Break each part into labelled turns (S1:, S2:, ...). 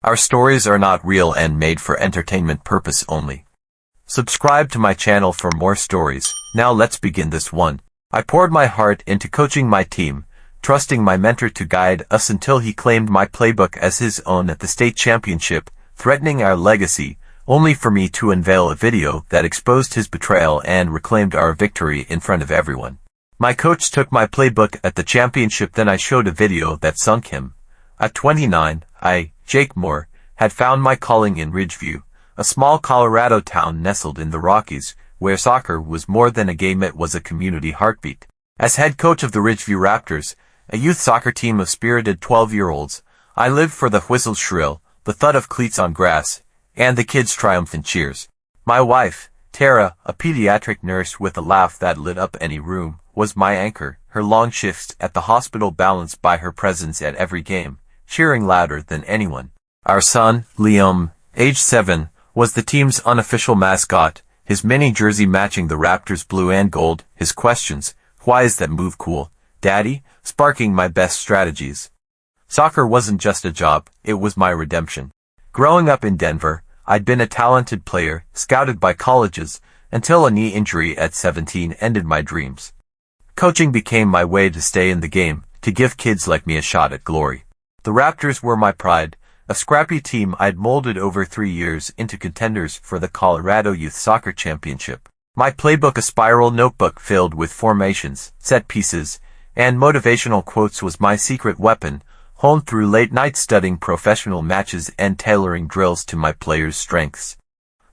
S1: Our stories are not real and made for entertainment purpose only. Subscribe to my channel for more stories. Now let's begin this one. I poured my heart into coaching my team, trusting my mentor to guide us until he claimed my playbook as his own at the state championship, threatening our legacy, only for me to unveil a video that exposed his betrayal and reclaimed our victory in front of everyone. My coach took my playbook at the championship, then I showed a video that sunk him. At 29, I, Jake Moore, had found my calling in Ridgeview, a small Colorado town nestled in the Rockies, where soccer was more than a game, it was a community heartbeat. As head coach of the Ridgeview Raptors, a youth soccer team of spirited 12-year-olds, I lived for the whistle shrill, the thud of cleats on grass, and the kids' triumphant cheers. My wife, Tara, a pediatric nurse with a laugh that lit up any room, was my anchor, her long shifts at the hospital balanced by her presence at every game, cheering louder than anyone. Our son, Liam, age 7, was the team's unofficial mascot, his mini jersey matching the Raptors' blue and gold, his questions, "Why is that move cool, Daddy?" sparking my best strategies. Soccer wasn't just a job, it was my redemption. Growing up in Denver, I'd been a talented player, scouted by colleges, until a knee injury at 17 ended my dreams. Coaching became my way to stay in the game, to give kids like me a shot at glory. The Raptors were my pride, a scrappy team I'd molded over 3 years into contenders for the Colorado Youth Soccer Championship. My playbook, a spiral notebook filled with formations, set pieces, and motivational quotes, was my secret weapon, honed through late nights studying professional matches and tailoring drills to my players' strengths.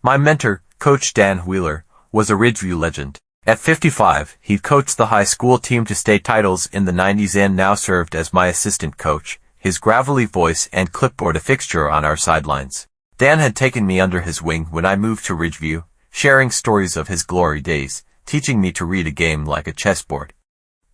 S1: My mentor, Coach Dan Wheeler, was a Ridgeview legend. At 55, he coached the high school team to state titles in the 90s and now served as my assistant coach, his gravelly voice and clipboard a fixture on our sidelines. Dan had taken me under his wing when I moved to Ridgeview, sharing stories of his glory days, teaching me to read a game like a chessboard.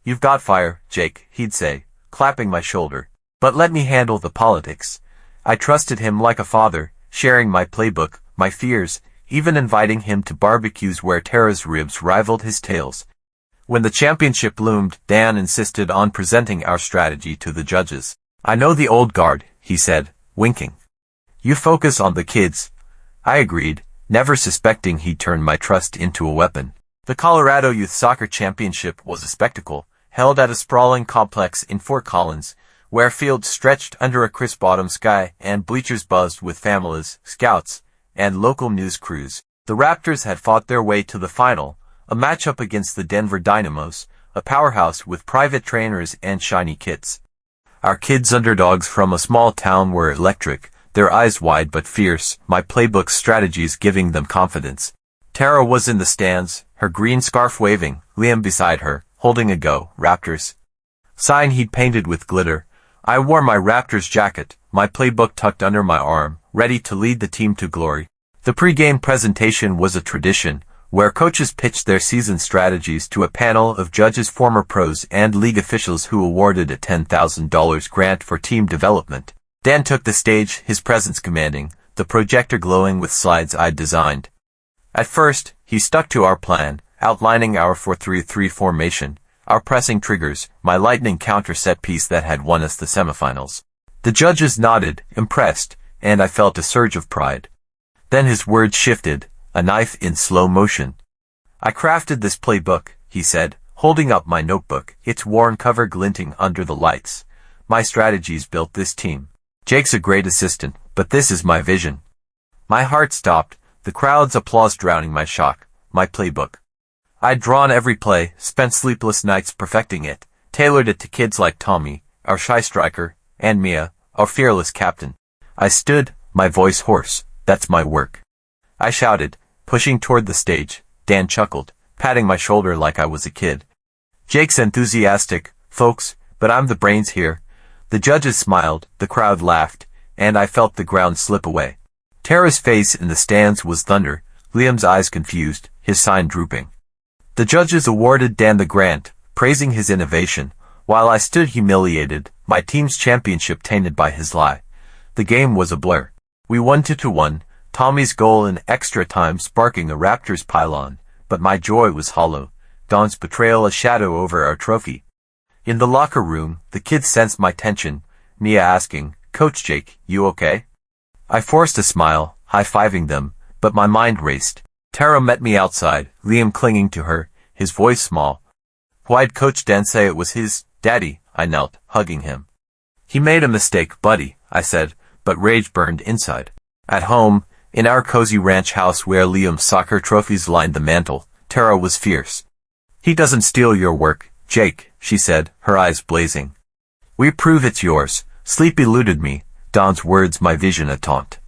S1: "You've got fire, Jake," he'd say, clapping my shoulder. "But let me handle the politics." I trusted him like a father, sharing my playbook, my fears, even inviting him to barbecues where Tara's ribs rivaled his tails. When the championship loomed, Dan insisted on presenting our strategy to the judges. "I know the old guard," he said, winking. "You focus on the kids." I agreed, never suspecting he'd turn my trust into a weapon. The Colorado Youth Soccer Championship was a spectacle, held at a sprawling complex in Fort Collins, where fields stretched under a crisp autumn sky and bleachers buzzed with families, scouts, and local news crews. The Raptors had fought their way to the final, a matchup against the Denver Dynamos, a powerhouse with private trainers and shiny kits. Our kids, underdogs from a small town, were electric, their eyes wide but fierce, my playbook's strategies giving them confidence. Tara was in the stands, her green scarf waving, Liam beside her, holding a "Go, Raptors" sign he'd painted with glitter. I wore my Raptors jacket, my playbook tucked under my arm, ready to lead the team to glory. The pre-game presentation was a tradition, where coaches pitched their season strategies to a panel of judges, former pros and league officials, who awarded a $10,000 grant for team development. Dan took the stage, his presence commanding, the projector glowing with slides I'd designed. At first, he stuck to our plan, outlining our 4-3-3 formation, our pressing triggers, my lightning counter set piece that had won us the semifinals. The judges nodded, impressed, and I felt a surge of pride. Then his words shifted, a knife in slow motion. "I crafted this playbook," he said, holding up my notebook, its worn cover glinting under the lights. "My strategies built this team. Jake's a great assistant, but this is my vision." My heart stopped, the crowd's applause drowning my shock. My playbook. I'd drawn every play, spent sleepless nights perfecting it, tailored it to kids like Tommy, our shy striker, and Mia, our fearless captain. I stood, my voice hoarse. "That's my work," I shouted, pushing toward the stage. Dan chuckled, patting my shoulder like I was a kid. "Jake's enthusiastic, folks, but I'm the brains here." The judges smiled, the crowd laughed, and I felt the ground slip away. Tara's face in the stands was thunder, Liam's eyes confused, his sign drooping. The judges awarded Dan the grant, praising his innovation, while I stood humiliated, my team's championship tainted by his lie. The game was a blur. We won 2-1, Tommy's goal in extra time sparking a Raptors pylon, but my joy was hollow, Don's betrayal a shadow over our trophy. In the locker room, the kids sensed my tension, Mia asking, "Coach Jake, you okay?" I forced a smile, high-fiving them, but my mind raced. Tara met me outside, Liam clinging to her, his voice small. Why'd Coach Dan say it was his daddy? I knelt, hugging him. He made a mistake, buddy, I said, but rage burned inside. At home, in our cozy ranch house where Liam's soccer trophies lined the mantel, Tara was fierce. He doesn't steal your work, Jake, she said, her eyes blazing. We prove it's yours. Sleep eluded me, Don's words my vision a taunt.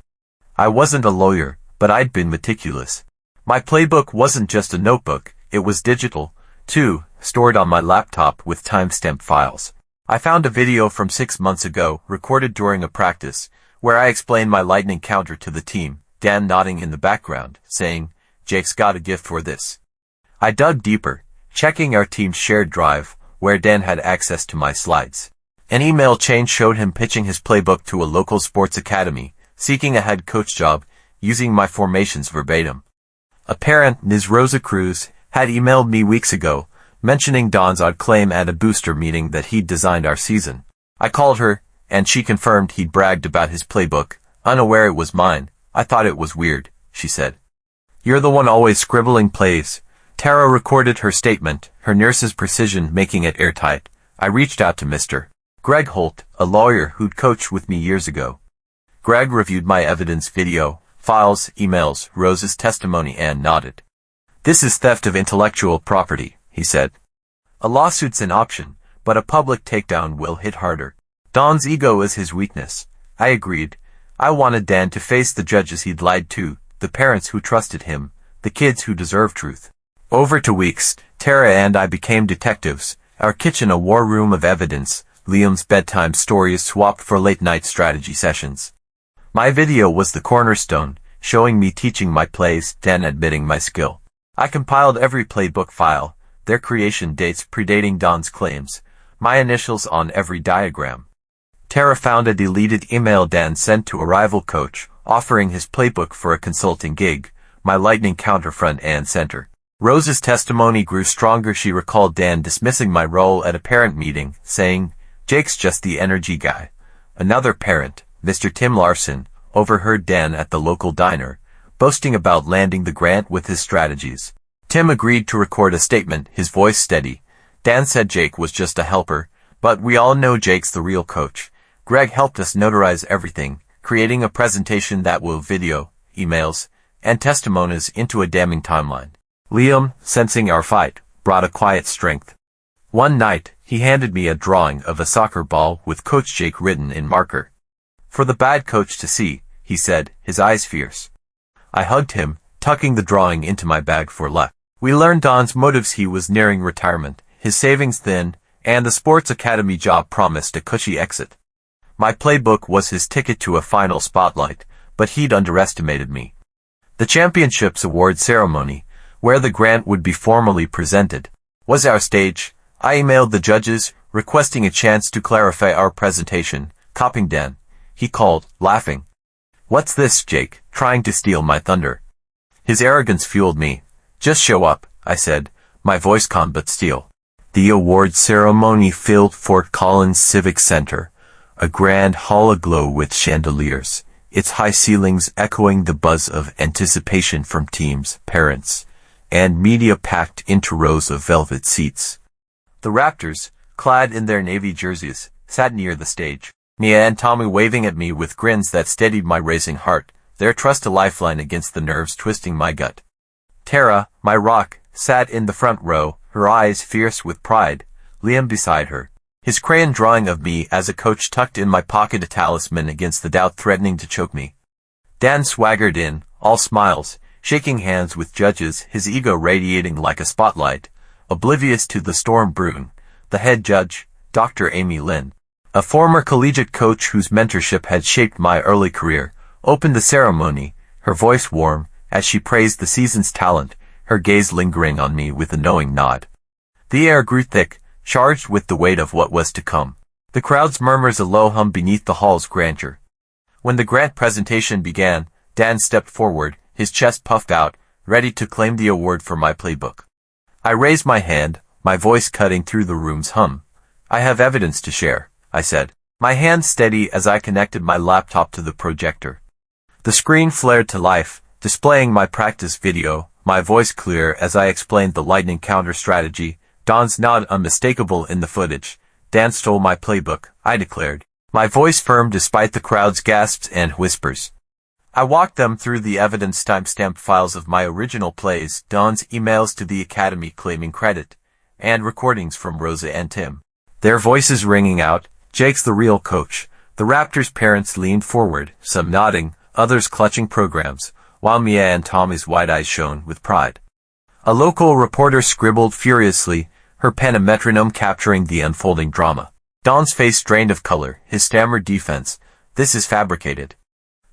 S1: I wasn't a lawyer, but I'd been meticulous. My playbook wasn't just a notebook, it was digital, too, stored on my laptop with timestamp files. I found a video from 6 months ago, recorded during a practice, where I explained my lightning counter to the team, Dan nodding in the background, saying, Jake's got a gift for this. I dug deeper, checking our team's shared drive, where Dan had access to my slides. An email chain showed him pitching his playbook to a local sports academy, seeking a head coach job, using my formations verbatim. A parent, Ms. Rosa Cruz, had emailed me weeks ago, mentioning Don's odd claim at a booster meeting that he'd designed our season. I called her, and she confirmed he'd bragged about his playbook, unaware it was mine. I thought it was weird, she said. You're the one always scribbling plays. Tara recorded her statement, her nurse's precision making it airtight. I reached out to Mr. Greg Holt, a lawyer who'd coached with me years ago. Greg reviewed my evidence video, files, emails, Rose's testimony and nodded. This is theft of intellectual property, he said. A lawsuit's an option, but a public takedown will hit harder. Don's ego is his weakness. I agreed. I wanted Dan to face the judges he'd lied to, the parents who trusted him, the kids who deserve truth. Over 2 weeks, Tara and I became detectives, our kitchen a war room of evidence, Liam's bedtime stories swapped for late-night strategy sessions. My video was the cornerstone, showing me teaching my plays, Dan admitting my skill. I compiled every playbook file, their creation dates predating Don's claims, my initials on every diagram. Tara found a deleted email Dan sent to a rival coach, offering his playbook for a consulting gig, my lightning counter front and center. Rose's testimony grew stronger. She recalled Dan dismissing my role at a parent meeting, saying, Jake's just the energy guy. Another parent, Mr. Tim Larson, overheard Dan at the local diner, boasting about landing the grant with his strategies. Tim agreed to record a statement, his voice steady. Dan said Jake was just a helper, but we all know Jake's the real coach. Greg helped us notarize everything, creating a presentation that will video, emails, and testimonies into a damning timeline. Liam, sensing our fight, brought a quiet strength. One night, he handed me a drawing of a soccer ball with Coach Jake written in marker. For the bad coach to see, he said, his eyes fierce. I hugged him, tucking the drawing into my bag for luck. We learned Don's motives. He was nearing retirement, his savings thin, and the sports academy job promised a cushy exit. My playbook was his ticket to a final spotlight, but he'd underestimated me. The championships award ceremony, where the grant would be formally presented, was our stage. I emailed the judges, requesting a chance to clarify our presentation, copying Dan. He called, laughing. What's this, Jake, trying to steal my thunder? His arrogance fueled me. Just show up, I said, my voice calm but steel. The award ceremony filled Fort Collins Civic Center, a grand hall aglow with chandeliers, its high ceilings echoing the buzz of anticipation from teams, parents, and media packed into rows of velvet seats. The Raptors, clad in their navy jerseys, sat near the stage. Nia and Tommy waving at me with grins that steadied my racing heart, their trust a lifeline against the nerves twisting my gut. Tara, my rock, sat in the front row, her eyes fierce with pride, Liam beside her, his crayon drawing of me as a coach tucked in my pocket, a talisman against the doubt threatening to choke me. Dan swaggered in, all smiles, shaking hands with judges, his ego radiating like a spotlight, oblivious to the storm brewing. The head judge, Dr. Amy Lynn, a former collegiate coach whose mentorship had shaped my early career, opened the ceremony, her voice warm, as she praised the season's talent, her gaze lingering on me with a knowing nod. The air grew thick, charged with the weight of what was to come. The crowd's murmurs a low hum beneath the hall's grandeur. When the grant presentation began, Dan stepped forward, his chest puffed out, ready to claim the award for my playbook. I raised my hand, my voice cutting through the room's hum. I have evidence to share, I said, my hand steady as I connected my laptop to the projector. The screen flared to life, displaying my practice video, my voice clear as I explained the lightning counter strategy, Don's nod unmistakable in the footage. Dan stole my playbook, I declared. My voice firm despite the crowd's gasps and whispers. I walked them through the evidence timestamp files of my original plays, Don's emails to the Academy claiming credit, and recordings from Rosa and Tim. Their voices ringing out, "Jake's the real coach." The Raptors' parents leaned forward, some nodding, others clutching programs, while Mia and Tommy's wide eyes shone with pride. A local reporter scribbled furiously, her pen a metronome capturing the unfolding drama. Don's face drained of color, his stammered defense, "This is fabricated,"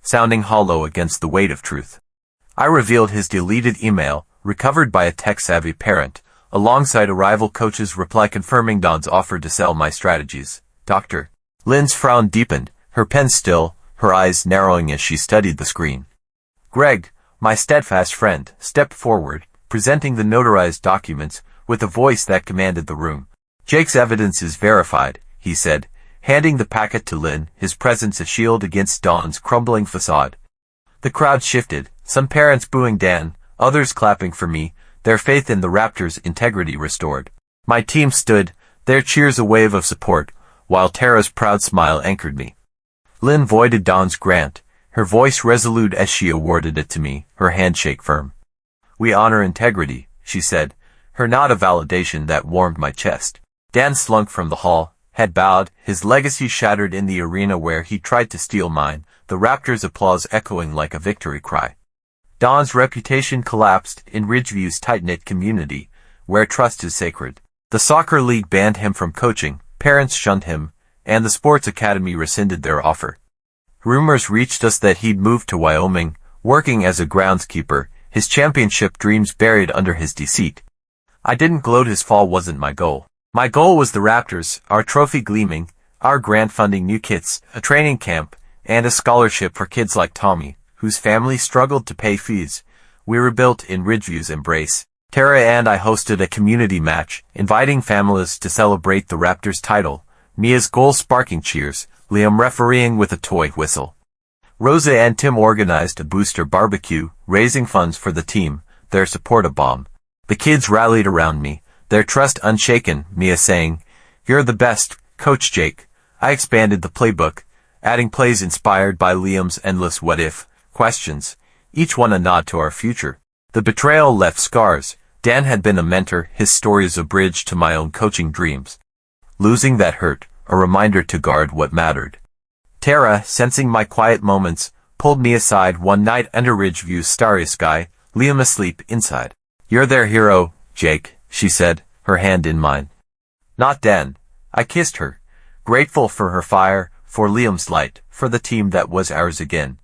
S1: sounding hollow against the weight of truth. I revealed his deleted email, recovered by a tech-savvy parent, alongside a rival coach's reply confirming Don's offer to sell my strategies. Dr. Lynn's frown deepened, her pen still, her eyes narrowing as she studied the screen. Greg, my steadfast friend, stepped forward, presenting the notarized documents, with a voice that commanded the room. "Jake's evidence is verified," he said, handing the packet to Lynn, his presence a shield against Don's crumbling facade. The crowd shifted, some parents booing Dan, others clapping for me, their faith in the Raptors' integrity restored. My team stood, their cheers a wave of support, while Tara's proud smile anchored me. Lynn voided Don's grant, her voice resolute as she awarded it to me, her handshake firm. "We honor integrity," she said, her nod a validation that warmed my chest. Dan slunk from the hall, head bowed, his legacy shattered in the arena where he tried to steal mine, the Raptors' applause echoing like a victory cry. Don's reputation collapsed in Ridgeview's tight-knit community, where trust is sacred. The soccer league banned him from coaching, parents shunned him, and the sports academy rescinded their offer. Rumors reached us that he'd moved to Wyoming, working as a groundskeeper, his championship dreams buried under his deceit. I didn't gloat, his fall wasn't my goal. My goal was the Raptors, our trophy gleaming, our grant funding new kits, a training camp, and a scholarship for kids like Tommy, whose family struggled to pay fees. We were built in Ridgeview's embrace. Tara and I hosted a community match, inviting families to celebrate the Raptors' title, Mia's goal sparking cheers, Liam refereeing with a toy whistle. Rosa and Tim organized a booster barbecue, raising funds for the team, their support a bomb. The kids rallied around me, their trust unshaken, Mia saying, "You're the best, Coach Jake." I expanded the playbook, adding plays inspired by Liam's endless what-if questions, each one a nod to our future. The betrayal left scars. Dan had been a mentor, his stories a bridge to my own coaching dreams. Losing that hurt, a reminder to guard what mattered. Tara, sensing my quiet moments, pulled me aside one night under Ridgeview's starry sky, Liam asleep inside. "You're their hero, Jake," she said, her hand in mine. "Not Dan." I kissed her, grateful for her fire, for Liam's light, for the team that was ours again.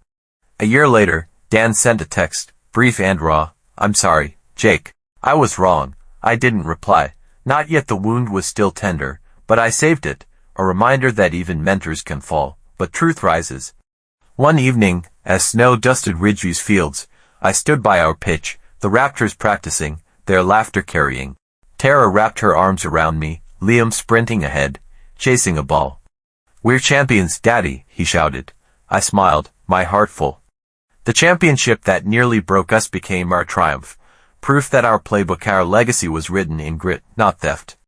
S1: A year later, Dan sent a text, brief and raw, "I'm sorry, Jake. I was wrong." I didn't reply. Not yet, the wound was still tender, but I saved it, a reminder that even mentors can fall, but truth rises. One evening, as snow dusted Ridgeview's fields, I stood by our pitch, the Raptors practicing, their laughter carrying. Tara wrapped her arms around me, Liam sprinting ahead, chasing a ball. "We're champions, Daddy," he shouted. I smiled, my heart full. The championship that nearly broke us became our triumph, proof that our playbook, our legacy was written in grit, not theft.